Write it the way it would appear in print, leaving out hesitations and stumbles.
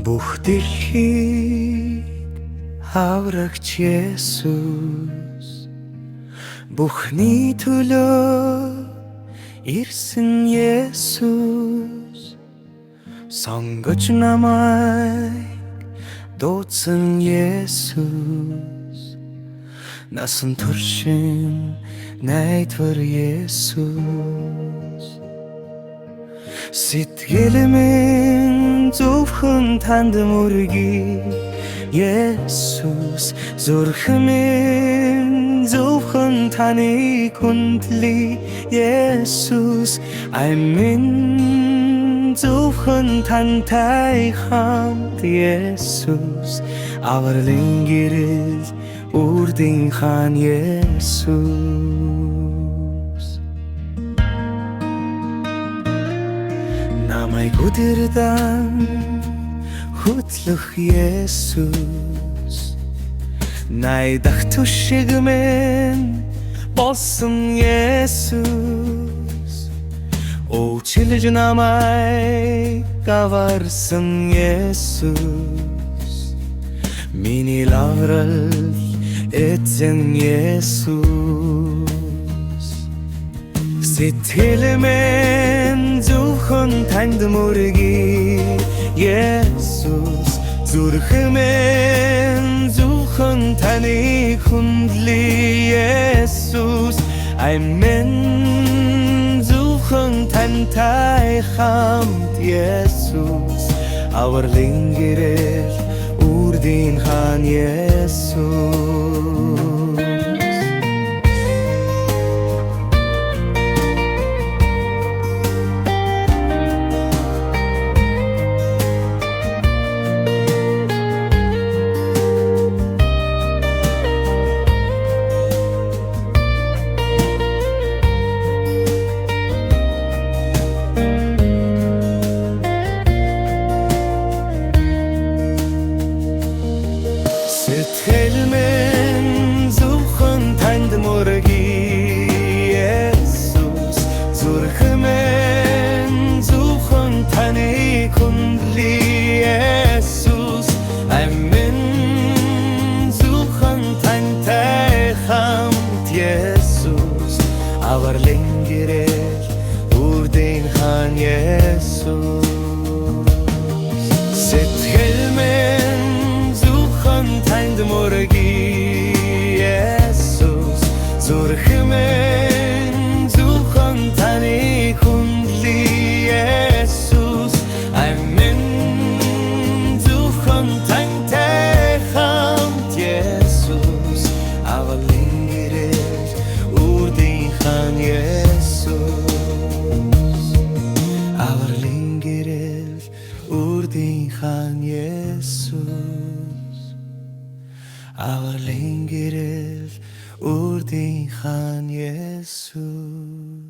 Бүх дэлхийг аврагч Есүс, бүхний төлөө ирсэн Есүс, сонгож намайг дуудсан Есүс, насан туршин найдвар Есүс. Сэтгэл минь зөвхөн танд мөргий Есүс, зүрх минь зөвхөн таныг хүндлэе Есүс, айн минь зөвхөн тантай хамт Есүс, авралын гэрэл үрдийн хаан Есүс. Намайг өдөрдөн хөтлөх Есүс, найдах түшиг минь болсон Есүс, өвчлөж намайг аварсан Есүс, миний лаврал эзэн Есүс. Сэтгэл минь зөвхөн танд мөргий Есүс, зүрх минь зөвхөн таныг хүндлэе Есүс, айн минь зөвхөн тантай хамт Есүс, авралын гэрэл үрдийн хаан Есүс. Сэтгэл минь зөвхөн танд мөргий Есүс, зүрх минь зөвхөн таныг хүндлэе Есүс, айн минь зөвхөн тантай хамт Есүс, авралын гэрэл үрдийн хаан Есүс. Сэтгэл минь танд мөргий Есүс, зүрх минь зөвхөн таныг хүндлэе Есүс, айн минь зөвхөн тантай хамт Есүс, авралын гэрэл үрдийн хаан Есүс, авралын гэрэл үрдийн хаан Есүс, авралын гэрэл үрдийн хаан Есүс.